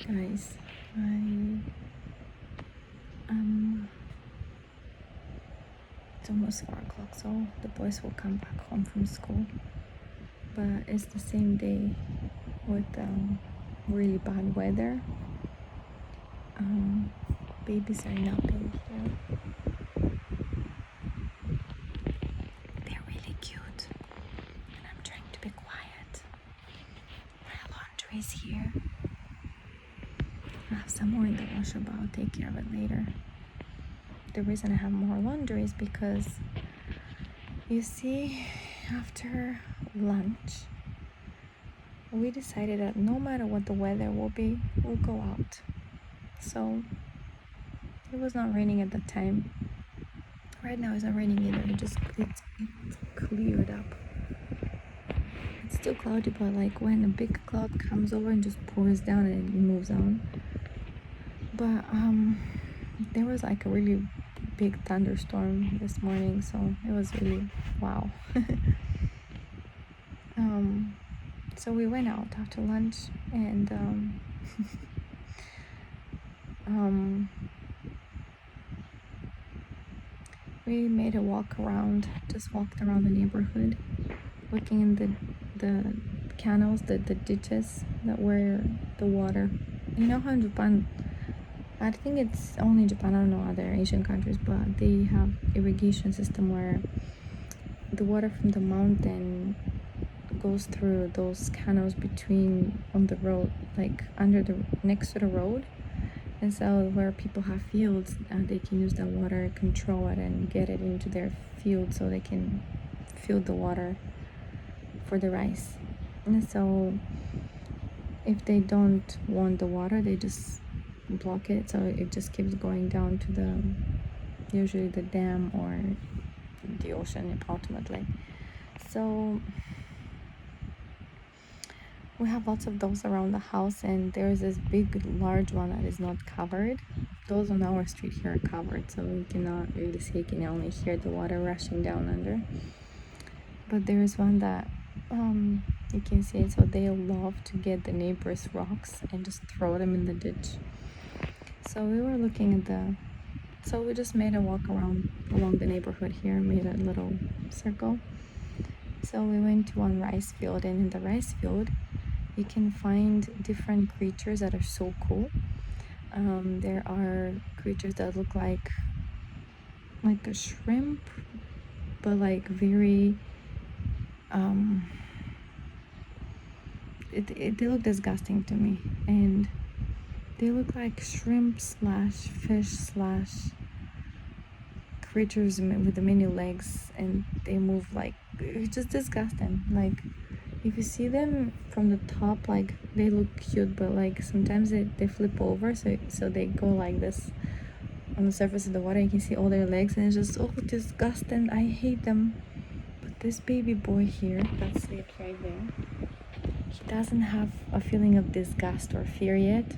Guys, I um it's almost 4 o'clock, so the boys will come back home from school. But it's the same day with really bad weather. Babies are napping here. They're really cute, and I'm trying to be quiet. My laundry is here. I have some more in the washer, but I'll take care of it later. The reason I have more laundry is because, you see, after lunch, we decided that no matter what the weather will be, we'll go out. So it was not raining at that time. Right now it's not raining either. It's cleared up. It's still cloudy, but like when a big cloud comes over and just pours down and it moves on. But there was like a really big thunderstorm this morning, so it was really wow. So we went out after lunch and we made a walk around, just walked around the neighborhood, looking in the canals, the ditches that were the water. You know how in Japan, I think it's only Japan, I don't know other Asian countries, but they have irrigation system where the water from the mountain goes through those canals between on the road, like next to the road. And so where people have fields, they can use that water, control it, and get it into their field so they can fill the water for the rice. And so if they don't want the water, they just block it, so it just keeps going down to usually the dam or the ocean ultimately. So we have lots of those around the house, and there's this big large one that is not covered. Those on our street here are covered, so we cannot really see. You can only hear the water rushing down under. But there is one that you can see it, so they love to get the neighbors' rocks and just throw them in the ditch. So we were looking at so we just made a walk around along the neighborhood here, made a little circle. So we went to one rice field, and in the rice field you can find different creatures that are so cool. There are creatures that look like a shrimp, but like very they look disgusting to me, and they look like shrimp slash fish slash creatures with the many legs, and they move like, it's just disgusting. Like if you see them from the top, like they look cute, but like sometimes they flip over, so they go like this on the surface of the water. You can see all their legs, and it's just so disgusting. I hate them. But this baby boy here that sleeps right there, he doesn't have a feeling of disgust or fear yet.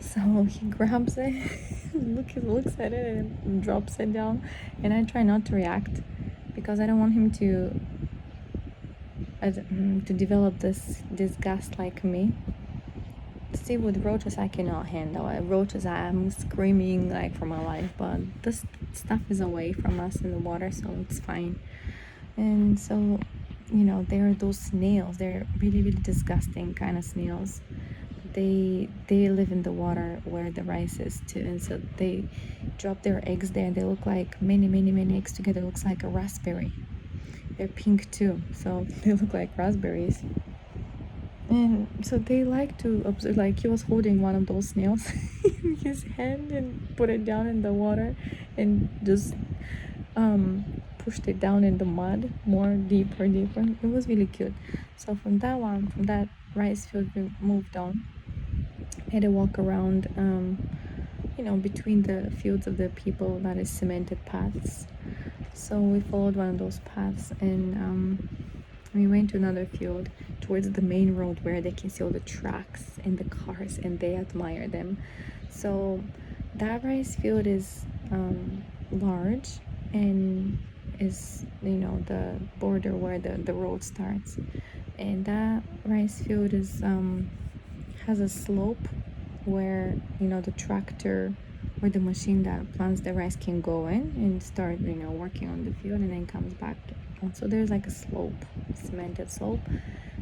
So he grabs it, he looks at it and drops it down, and I try not to react because I don't want him to develop this disgust like me. See, with roaches I cannot handle it. Roaches, I'm screaming like for my life, but this stuff is away from us in the water, so it's fine. And so, there are those snails. They're really, really disgusting kind of snails. They live in the water where the rice is too, and so they drop their eggs there, and they look like many, many, many eggs together. It looks like a raspberry. They're pink too, so they look like raspberries. And so they like to observe. Like he was holding one of those snails in his hand and put it down in the water and just pushed it down in the mud more deeper. It was really cute. So from that rice field, we moved on. Had a walk around between the fields of the people, that is cemented paths. So we followed one of those paths, and we went to another field towards the main road where they can see all the trucks and the cars, and they admire them. So that rice field is large, and is the border where the road starts, and that rice field is has a slope where, you know, the tractor or the machine that plants the rice can go in and start, you know, working on the field, and then comes back. So there's like a slope, cemented slope.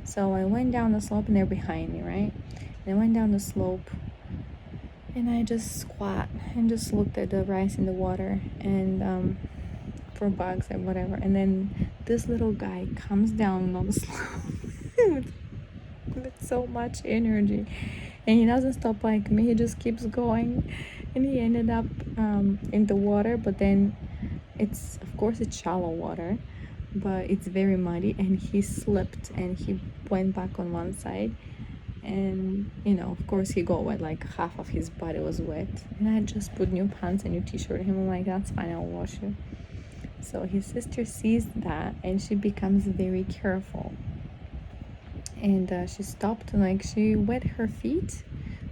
So I went down the slope, and they're behind me, right? And I went down the slope, and I just squat and just looked at the rice in the water, and for bugs and whatever. And then this little guy comes down on the slope with so much energy, and he doesn't stop like me. He just keeps going, and he ended up in the water. But then it's, of course, it's shallow water, but it's very muddy, and he slipped and he went back on one side. And, you know, of course he got wet, like half of his body was wet, and I just put new pants and new t-shirt on him. I'm like, that's fine, I'll wash you. So his sister sees that, and she becomes very careful, and she stopped, and like she wet her feet,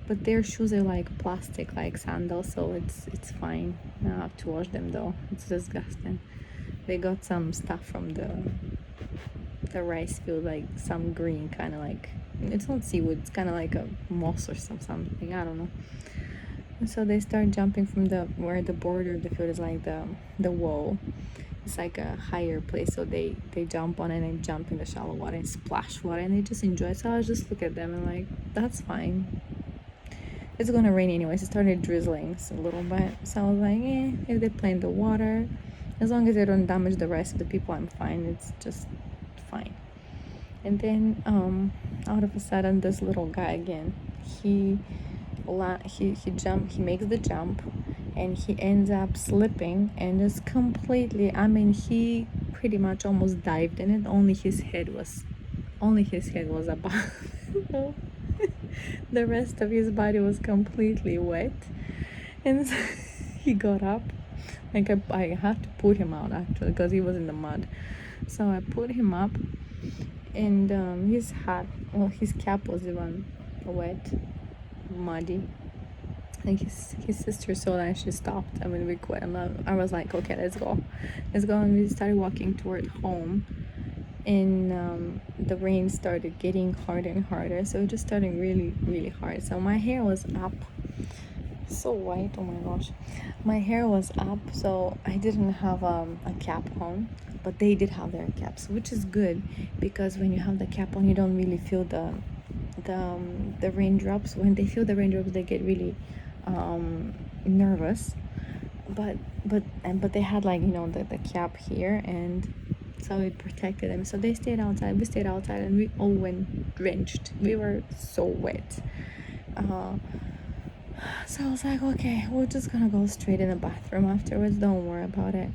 but their shoes are like plastic, like sandals, so it's fine. I have to wash them though. It's disgusting. They got some stuff from the rice field, like some green kind of, like, it's not seaweed, it's kind of like a moss or something, I don't know. And so they start jumping from the where the border of the field is, like the wall. It's like a higher place, so they jump on it and jump in the shallow water and splash water, and they just enjoy it. So I was just look at them and like, that's fine. It's gonna rain anyways. It started drizzling a little bit, so I was like, if they play in the water, as long as they don't damage the rest of the people, I'm fine. It's just fine. And then out of a sudden, this little guy again, he makes the jump, and he ends up slipping and just completely, I mean, he pretty much almost dived in it. Only his head was above. The rest of his body was completely wet, and so he got up. Like I had to put him out actually, because he was in the mud. So I put him up, and his cap was even wet, muddy. Like his sister saw that, and she stopped. I mean, we quit. I was like, okay, let's go. And we started walking toward home, and the rain started getting harder and harder. So it just started really, really hard. So my hair was up, so white. Oh my gosh, my hair was up. So I didn't have a cap on, but they did have their caps, which is good, because when you have the cap on, you don't really feel the raindrops. When they feel the raindrops, they get really nervous. But they had, like, you know, the cap here, and so it protected them. So they stayed outside. We stayed outside, and we all went drenched. We were so wet. So I was like, okay, we're just gonna go straight in the bathroom afterwards. Don't worry about it.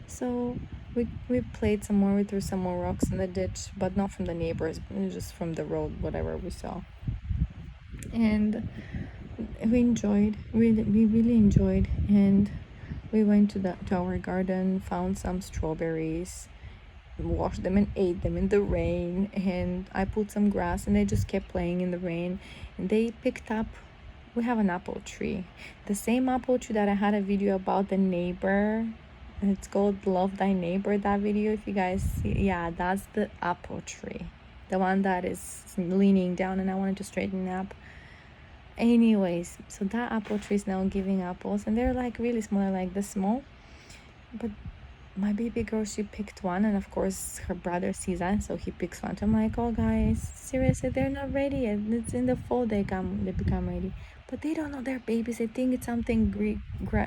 So we played some more. We threw some more rocks in the ditch, but not from the neighbors, just from the road, whatever we saw. And we really enjoyed, and we went to our garden, found some strawberries, washed them and ate them in the rain, and I put some grass, and they just kept playing in the rain. And they picked up, we have an apple tree, the same apple tree that I had a video about, the neighbor. It's called Love Thy Neighbor, that video, if you guys see. Yeah, that's the apple tree, the one that is leaning down, and I wanted to straighten up. Anyways, so that apple tree is now giving apples, and they're like really small, like this small. But my baby girl, she picked one, and of course her brother sees that, so he picks one. So I'm like, oh guys, seriously, they're not ready yet. It's in the fall they become ready, but they don't know they're babies. They think it's something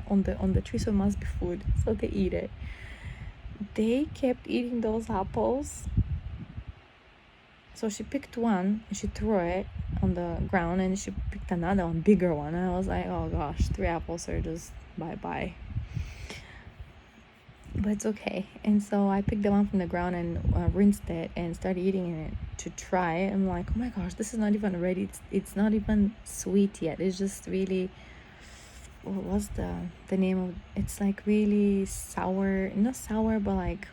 on the tree, so it must be food, so they eat it. They kept eating those apples. So she picked one and she threw it on the ground, and she picked another one, bigger one. And I was like, oh gosh, 3 apples are just bye-bye. But it's okay. And so I picked the one from the ground and rinsed it and started eating it to try it. I'm like, oh my gosh, this is not even ready. It's not even sweet yet. It's just really, what was the name of, it's like really sour, not sour, but like,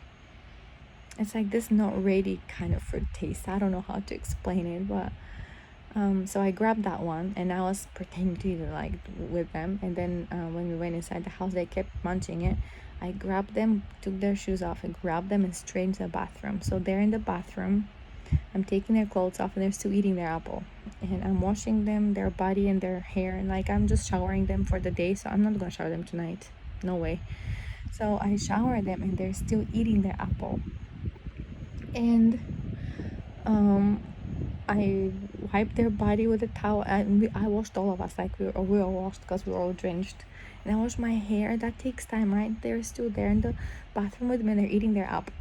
it's like this not ready kind of fruit taste. I don't know how to explain it, but so I grabbed that one, and I was pretending to eat it, like, with them. And then when we went inside the house, they kept munching it. I grabbed them, took their shoes off, and grabbed them and straight into the bathroom. So they're in the bathroom, I'm taking their clothes off and they're still eating their apple. And I'm washing them, their body and their hair, and like I'm just showering them for the day, so I'm not gonna shower them tonight. No way. So I shower them and they're still eating their apple. And um I wiped their body with a towel, and I washed all of us, like we were all washed because we were all drenched. And I washed my hair. That takes time, right? They're still there in the bathroom with me and they're eating their apple.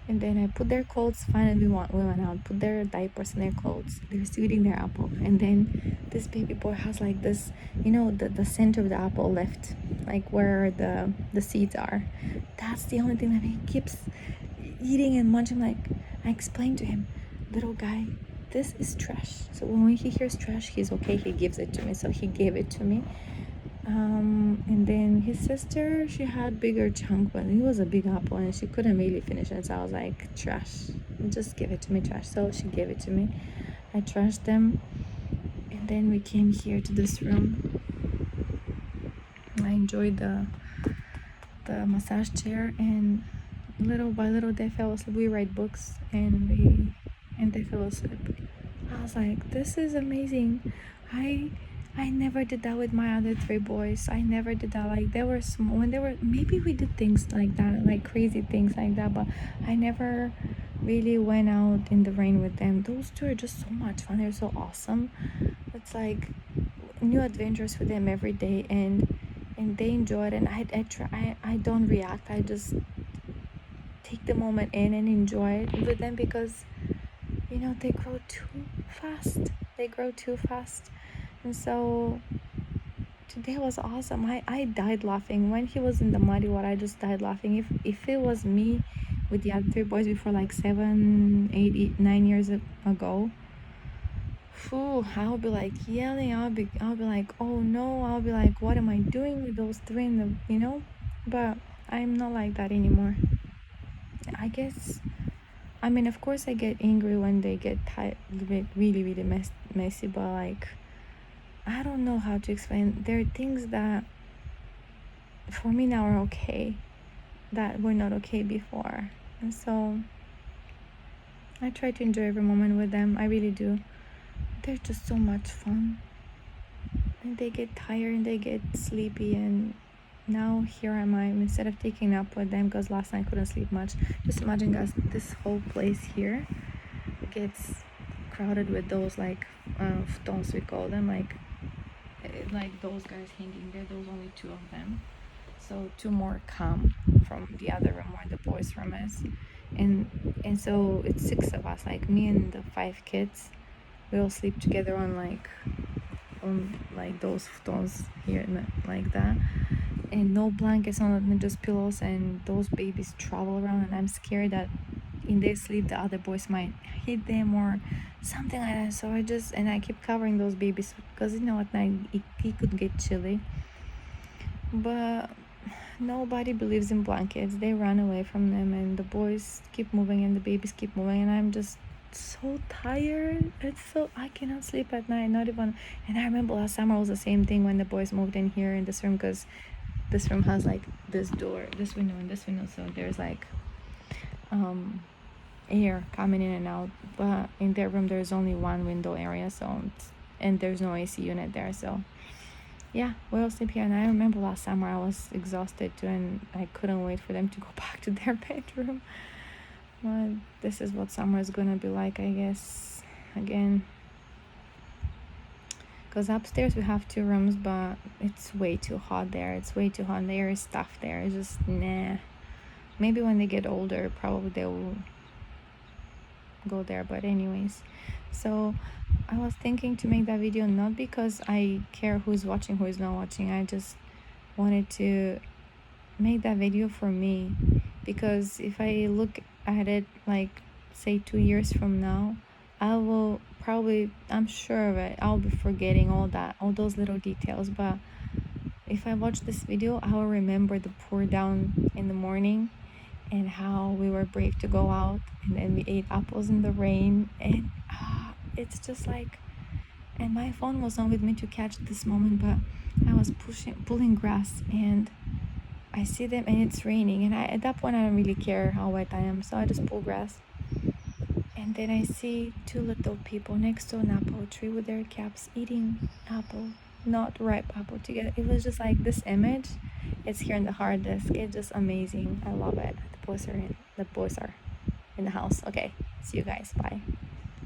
And then I put their clothes, finally we went out, put their diapers in their clothes. They're still eating their apple. And then this baby boy has like this, the center of the apple left, like where the seeds are. That's the only thing that he keeps eating and munching. Like, I explained to him, little guy, this is trash. So when he hears trash, he's okay, he gives it to me. So he gave it to me. And then his sister, she had bigger chunk, but it was a big apple and she couldn't really finish it. So I was like, trash, just give it to me, trash. So she gave it to me. I trashed them, and then we came here to this room. I enjoyed the massage chair, and little by little they fell asleep. We write books and they fell asleep. I was like, this is amazing. I never did that with my other three boys. I never did that. Like, they were small when they were, maybe we did things like that, like crazy things like that, but I never really went out in the rain with them. Those two are just so much fun. They're so awesome. It's like new adventures with them every day, and they enjoy it. And I don't react. I just take the moment in and enjoy it with them, because they grow too fast. And so today was awesome. I died laughing when he was in the muddy water. I just died laughing. If it was me with the other three boys before, like 7, 8, 9 years ago, I'll be like yelling. I'll be like, oh no. I'll be like, what am I doing with those three in the. But I'm not like that anymore, I guess. I mean, of course I get angry when they get really, really messy, but like, I don't know how to explain. There are things that for me now are okay that were not okay before. And so I try to enjoy every moment with them. I really do. They're just so much fun. And they get tired and they get sleepy, and now here am I, instead of taking up with them, because last night I couldn't sleep much. Just imagine, guys, this whole place here gets crowded with those like stones, we call them, like those guys hanging there. Those only two of them, so two more come from the other room where the boys' room is, and so it's 6 of us, like me and the 5 kids. We all sleep together on those stones here, like that, and no blankets on them, just pillows. And those babies travel around, and I'm scared that in their sleep the other boys might hit them or something like that. So I keep covering those babies, because at night it could get chilly. But nobody believes in blankets. They run away from them, and the boys keep moving and the babies keep moving, and I'm just so tired. I cannot sleep at night, not even. And I remember last summer was the same thing when the boys moved in here in this room, because this room has like this door, this window, and this window, so there's like air coming in and out. But in their room there's only one window area, and there's no AC unit there. So yeah, we all sleep here. And I remember last summer I was exhausted too, and I couldn't wait for them to go back to their bedroom. Well, this is what summer is gonna be like, I guess, again. Because upstairs we have 2 rooms, but it's way too hot there. There is stuff there. It's just, nah. Maybe when they get older, probably they will go there. But anyways, so I was thinking to make that video not because I care who's watching, who is not watching. I just wanted to make that video for me, because if I look at it, like, say 2 years from now, I will probably, I'm sure of it, I'll be forgetting all those little details. But if I watch this video, I will remember the pour down in the morning, and how we were brave to go out, and then we ate apples in the rain, and it's just like, and my phone was not with me to catch this moment, but I was pulling grass, and I see them, and it's raining, and at that point I don't really care how wet I am, so I just pull grass. And then I see two little people next to an apple tree with their caps eating apple, not ripe apple together. It was just like this image. It's here in the hard disk. It's just amazing. I love it. The boys are in the house. Okay, see you guys. Bye.